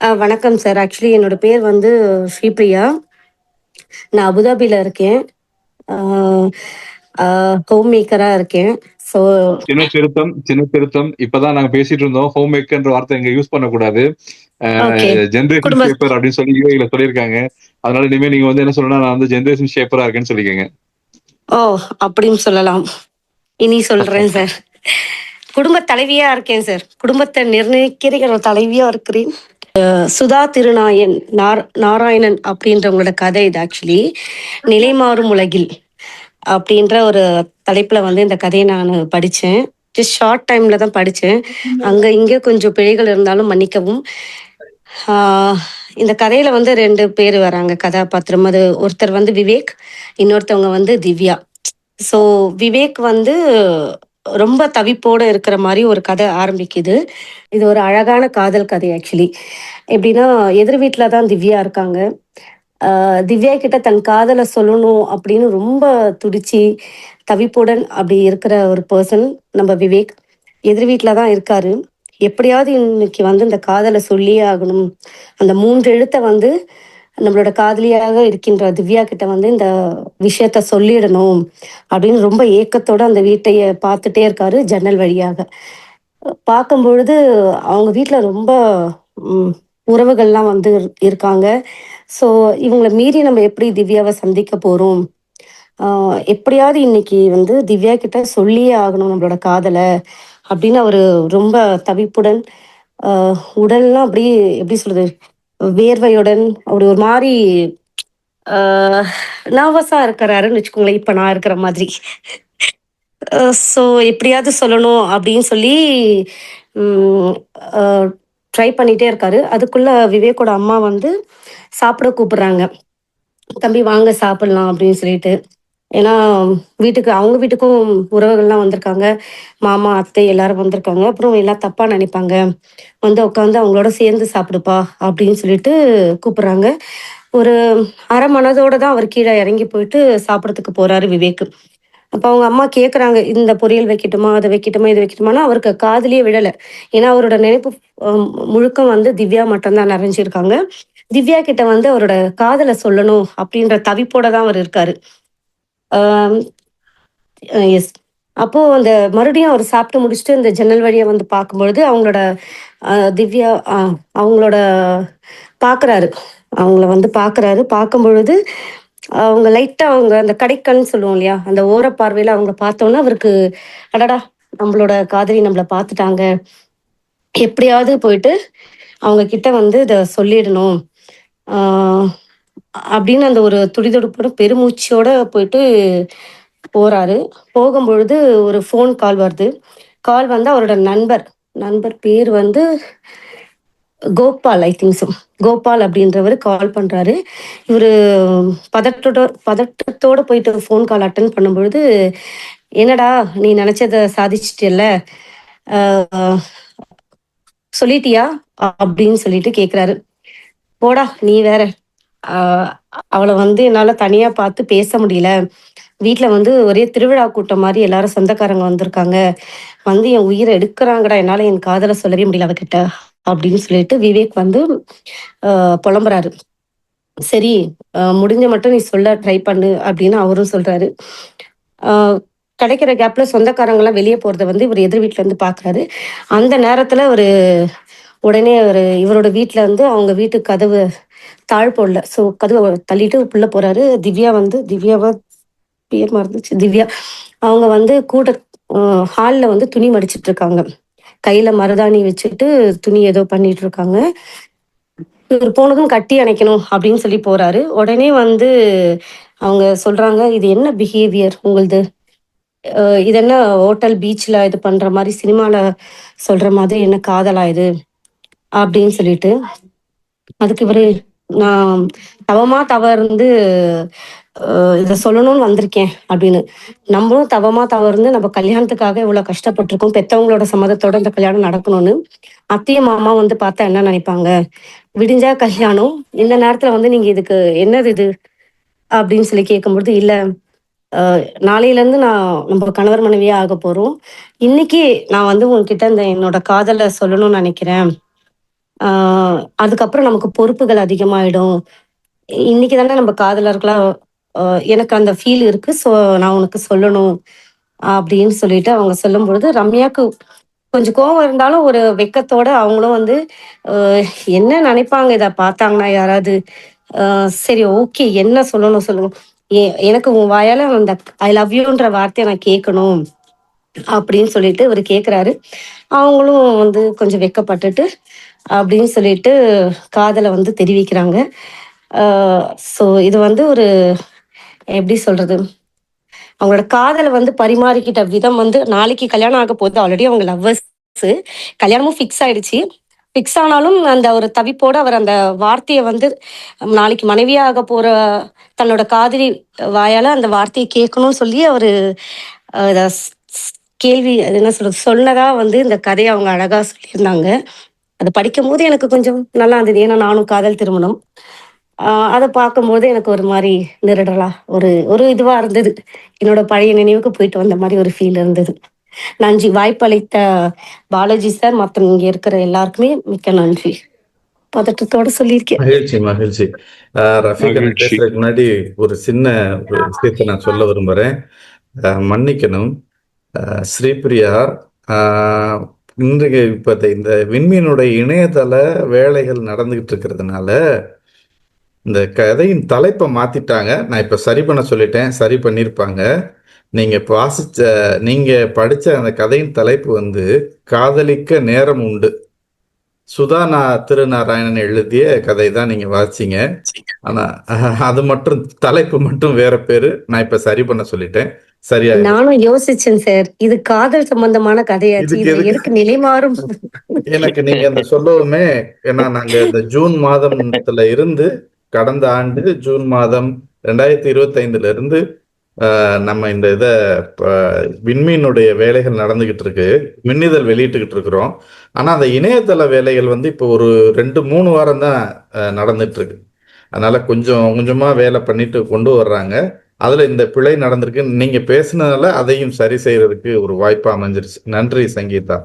வணக்கம் sir. Actually என்னோட பேர் வந்து ஸ்ரீபிரியா. நான் அபுதாபில இருக்கேன். ஆ ஆ ஹோம் மேக்கரா இருக்கேன். ஸோ சின்ன திருத்தம். இப்பதான் நாங்க பேசிட்டு இருந்தோம். ஹோம் மேக்கர்ன்ற வார்த்தை இங்க யூஸ் பண்ணக்கூடாது. ஓகே. ஜெனரேஷன் குடும்ப ஷேப்பர் அப்படின்னு சொல்லி யூஏல சொல்லியிருக்காங்க. அதனால இனிமே நீங்க வந்து என்ன சொல்லணும்னா, நான் வந்து ஜெனரேஷன் ஷேப்பரா இருக்கேன்னு சொல்லிக்கங்க. ஓ! அப்படின்னு சொல்லலாம். இனி சொல்றேன் சார். குடும்பத் தலைவியா இருக்கேன் சார். குடும்பத்த நிர்ணயிக்கிற தலைவியா இருக்கிறேன். சுதா திருநாயன் நாராயணன் அப்படின்றவங்களோட கதை இது ஆக்சுவலி. நிலைமாறும் உலகில் அப்படின்ற ஒரு தலைப்புல வந்து இந்த கதையை நான் படிச்சேன். ஜஸ்ட் ஷார்ட் டைம்ல தான் படிச்சேன். அங்க இங்க கொஞ்சம் பிழைகள் இருந்தாலும் மன்னிக்கவும். இந்த கதையில வந்து 2 பேர் வராங்க கதாபாத்திரம். அது ஒருத்தர் வந்து விவேக், இன்னொருத்தவங்க வந்து திவ்யா. ஸோ விவேக் வந்து ரொம்ப தவிப்போட இருக்கிற மாரி ஒரு கதை ஆரம்பிக்குது. இது ஒரு அழகான காதல் கதை ஆக்சுவலி. எப்படின்னா, எதிர் வீட்ல தான் திவ்யா இருக்காங்க. திவ்யா கிட்ட தன் காதல சொல்லணும் அப்படின்னு ரொம்ப துடிச்சு, தவிப்புடன் அப்படி இருக்கிற ஒரு பெர்சன் நம்ம விவேக். எதிர் வீட்ல தான் இருக்காரு. எப்படியாவது இன்னைக்கு வந்து இந்த காதல சொல்லியே ஆகணும். அந்த 3 எழுத்த வந்து நம்மளோட காதலியாக இருக்கின்ற திவ்யா கிட்ட வந்து இந்த விஷயத்த சொல்லிடணும் அப்படின்னு ரொம்ப ஏக்கத்தோட அந்த வீட்டைய பார்த்துட்டே இருக்காரு ஜன்னல் வழியாக. பார்க்கும்பொழுது அவங்க வீட்ல ரொம்ப ம், உறவுகள்லாம் வந்து இருக்காங்க. ஸோ இவங்கள மீறி நம்ம எப்படி திவ்யாவை சந்திக்க போறோம்? எப்படியாவது இன்னைக்கு வந்து திவ்யா கிட்ட சொல்லியே ஆகணும் நம்மளோட காதல அப்படின்னு அவரு ரொம்ப தவிப்புடன், உடல்லாம் அப்படியே எப்படி சொல்றது? வேர்வையுடன் அப்படி ஒரு மாரி நர்வஸா இருக்கிறாருன்னு வச்சுக்கோங்களேன். இப்ப நான் இருக்கிற மாதிரி. ஸோ எப்படியாவது சொல்லணும் அப்படின்னு சொல்லி ம், அ ட்ரை பண்ணிட்டே இருக்காரு. அதுக்குள்ள விவேக்கோட அம்மா வந்து சாப்பிட கூப்பிடுறாங்க. "தம்பி வாங்க சாப்பிடலாம்" அப்படின்னு சொல்லிட்டு. ஏன்னா வீட்டுக்கு அவங்க வீட்டுக்கும் உறவுகள்லாம் வந்திருக்காங்க. மாமா, அத்தை எல்லாரும் வந்திருக்காங்க. அப்புறம் எல்லாம் தப்பா நினைப்பாங்க. வந்து உட்காந்து அவங்களோட சேர்ந்து சாப்பிடுப்பா அப்படின்னு சொல்லிட்டு கூப்பிடுறாங்க. ஒரு அரை மனதோட தான் அவர் கீழ இறங்கி போயிட்டு சாப்பிடறதுக்கு போறாரு விவேக். அப்ப அவங்க அம்மா கேட்குறாங்க, "இந்த பொரியல் வைக்கட்டுமா? அத வைக்கட்டுமா? இது வைக்கட்டுமான்னா?" அவருக்கு காதுலயே விழல. ஏன்னா அவரோட நினைப்பு அ முழுக்க வந்து திவ்யா மட்டும் தான் நிறைஞ்சிருக்காங்க. திவ்யா கிட்ட வந்து அவரோட காதல சொல்லணும் அப்படின்ற தவிப்போட தான் அவர் இருக்காரு. ஆம், எஸ். அப்போ அந்த மறுபடியும் அவர் சாப்பிட்டு முடிச்சுட்டு இந்த ஜன்னல் வழியா வந்து பார்க்கும்பொழுது, அவங்களோட திவ்யா அவங்களோட பார்க்குறாரு. அவங்கள வந்து பார்க்குறாரு. பார்க்கும்பொழுது, அவங்க லைட்டா அவங்க அந்த கடைக்கண்ன்னு சொல்லுவோம் இல்லையா? அந்த ஓரப்பார்வையில அவங்கள பார்த்தோனே அவருக்கு, அடடா! நம்மளோட காதலி நம்மள பார்த்துட்டாங்க. எப்படியாவது போயிட்டு அவங்க கிட்ட வந்து இத சொல்லிடணும். ஆ அப்படின்னு அந்த ஒரு துடிதுடிப்போட பெருமூச்சோட போயிட்டு போறாரு. போகும்பொழுது ஒரு ஃபோன் கால் வருது. கால் வந்து அவரோட நண்பர். நண்பர் பேர் வந்து Gopal I think so. Gopal அப்படின்றவரு கால் பண்றாரு. இவரு பதட்டத்தோட போயிட்டு ஃபோன் கால் அட்டெண்ட் பண்ணும்பொழுது, "என்னடா நீ நெனச்சத சாதிச்சுட்டியல்ல, அ சொல்லிட்டியா?" அப்படின்னு சொல்லிட்டு கேட்குறாரு. "போடா நீ வேற. அ அவள வந்து என்னால தனியா பார்த்து பேச முடியல. வீட்ல வந்து ஒரே திருவிழா கூட்டம் மாரி எல்லாரும் சொந்தக்காரங்க வந்திருக்காங்க. வந்து என் உயிர எடுக்குறாங்கடா. என்னால என் காதல சொல்லவே முடியல அவகிட்ட." அப்படின்னு சொல்லிட்டு விவேக் வந்து புலம்புறாரு. "சரி, முடிஞ்ச மட்டும் நீ சொல்ல ட்ரை பண்ணு" அப்படின்னு அவரும் சொல்றாரு. அ கிடைக்கிற கேப்ல சொந்தக்காரங்கலாம் வெளிய போறத வந்து இவரு எதிர் வீட்ல இருந்து பார்க்குறாரு. அந்த நேரத்துல உடனே இவரோட வீட்ல வந்து அவங்க வீட்டு கதவு தாழ் போடல. ஸோ கதவ தள்ளிட்டு உள்ள போறாரு. திவ்யாவா பேர் மறந்துச்சு. திவ்யா. அவங்க வந்து அ ஹால்ல வந்து துணி மடிச்சிட்டு இருக்காங்க. கையில மருதாணி வச்சுட்டு துணி ஏதோ பண்ணிட்டு இருக்காங்க. இவரு போனதும் கட்டி அணைக்கணும் அப்படின்னு சொல்லி போறாரு. உடனே வந்து அவங்க சொல்றாங்க, "இது என்ன பிஹேவியர் உங்களது? இது என்ன ஹோட்டல், பீச்ல இது பண்ற மாரி சினிமால சொல்ற மாதிரி என்ன காதலா இது?" அப்படின்னு சொல்லிட்டு. அதுக்கு இவரு, "நான் தவமா தவறுந்து இத சொல்லணும்னு வந்திருக்கேன்" அப்படின்னு. நம்மளும் தவமா தவறுந்து நம்ம கல்யாணத்துக்காக இவ்வளோ கஷ்டப்பட்டுருக்கோம். பெத்தவங்களோட சம்மதத்தோட இந்த கல்யாணம் நடக்கணும்னு. அத்தையும், மாமாவும் வந்து பார்த்தா என்ன நினைப்பாங்க? விடிஞ்சா கல்யாணம். இந்த நேரத்துல வந்து நீங்க இதுக்கு என்னது இது? அப்படின்னு சொல்லி கேட்கும்பொழுது, "இல்ல, அ நாளையிலருந்து நம்ம கணவர் மனைவியா ஆகப் போறோம். இன்னைக்கு நான் வந்து உன்கிட்ட இந்த என்னோட காதல சொல்லணும்னு நினைக்கிறேன். அதுக்கப்புறம் நமக்கு பொறுப்புகள் அதிகமாயிடும். இன்னைக்கு தானே நம்ம காதலர்களா எனக்கு அந்த ஃபீல் இருக்கு. ஸோ நான் உனக்கு சொல்லணும் அப்படின்னு சொல்லிட்டு அவங்க சொல்லும்பொழுது, ரம்யாக்கு கொஞ்சம் கோவம் இருந்தாலும் ஒரு வெட்கத்தோட அவங்களும் வந்து அ என்ன நினைப்பாங்க இத பார்த்தாங்கன்னா யாராவது? அ சரி ஓகே என்ன சொல்லணும் சொல்லுங்க. எனக்கு உன் வாயால அந்த ஐ லவ் யூன்ற வார்த்தைய நான் கேட்கணும் அப்படின்னு சொல்லிட்டு இவரு கேட்குறாரு. அவங்களும் வந்து கொஞ்சம் வெட்கப்பட்டுட்டு அப்படின்னு சொல்லிட்டு காதல வந்து தெரிவிக்கிறாங்க. அ ஸோ இது வந்து ஒரு எப்படி சொல்றது? அவங்களோட காதல வந்து பரிமாறிக்கிட்ட விதம் வந்து நாளைக்கு கல்யாணம் ஆக போகுது. ஆல்ரெடி அவங்க லவ்வர்ஸு. கல்யாணமும் ஃபிக்ஸ் ஆயிடுச்சு. ஃபிக்ஸ் ஆனாலும் அந்த ஒரு தவிப்போட அவர் அந்த வார்த்தைய வந்து நாளைக்கு மனைவியா ஆக போற தன்னோட காதலி வாயால அந்த வார்த்தைய கேட்கணும்னு சொல்லி அவரு அத ஸ் ஸ் கேள்வி அது என்ன சொல்றது? சொன்னதா வந்து இந்த கதைய அவங்க அழகா சொல்லியிருந்தாங்க. அத படிக்கும்போது எனக்கு கொஞ்சம் நல்லா இருந்தது. ஏன்னா நானும் காதல் திருமணம். அத பார்க்கும்போது எனக்கு ஒரு மாரி நெருடலா ஒரு ஒரு இதுவா இருந்தது. என்னோட பழைய நினைவுக்கு போயிட்டு வந்த மாரி ஒரு ஃபீல் இருந்தது. நன்றி. வாய்ப்பளித்த பாலாஜி சார் மற்றும் இங்க இருக்கிற எல்லாருக்குமே மிக்க நன்றி. பதட்டத்தோட சொல்லியிருக்கேன். மகிழ்ச்சி, மகிழ்ச்சி. ரஃபீக் அண்ணன் மகிழ்ச்சி. பேசுறதுக்கு முன்னாடி ஒரு சின்ன விஷயத்த நான் சொல்ல விரும்புறேன். மன்னிக்கணும். ஸ்ரீபிரியா, அ இன்றைக்கு இப்ப இந்த விண்மீனுடைய இணையதள வேலைகள் நடந்துகிட்டு இருக்கிறதுனால, இந்த கதையின் தலைப்ப மாத்திட்டாங்க. நான் இப்ப சரி பண்ண சொல்லிட்டேன். சரி பண்ணியிருப்பாங்க. நீங்க நீங்க படிச்ச அந்த கதையின் தலைப்பு வந்து, "காதலிக்க நேரம் உண்டு." திருநாராயணன் எழுதிய கதை தான் நீங்க வாசிச்சீங்க. ஆனா அது மட்டும் தலைப்பு மட்டும் வேற பேரு. நான் இப்ப சரி பண்ண சொல்லிட்டேன். சரியாயிடும். நானும் யோசிச்சேன் சார். இது காதல் சம்பந்தமான கதையாச்சு. இதுக்கு இதுல எதுக்கு எதுக்கு நிலை மாறும்? எனக்கு நீங்க அந்த சொல்லவுமே, ஏன்னா நாங்க இந்த ஜூன் மாதத்துல இருந்து கடந்த ஆண்டு ஜூன் மாதம் 2025ல இருந்து நம்ம இந்த விண்மீனுடைய வேலைகள் நடந்துகிட்டு இருக்கு. மின்னிதழ் வெளியிட்டுக்கிட்டு இருக்கிறோம். ஆனா அந்த இணையதள வேலைகள் வந்து இப்போ ஒரு 2, 3 வாரம் தான் நடந்துட்டு இருக்கு. அதனால கொஞ்சம் கொஞ்சமா வேலை பண்ணிட்டு கொண்டு வர்றாங்க. அதுல இந்த பிழை நடந்திருக்கு. நீங்க பேசுனதால அதையும் சரி செய்யறதுக்கு ஒரு வாய்ப்பா அமைஞ்சிருச்சு. நன்றி சங்கீதா.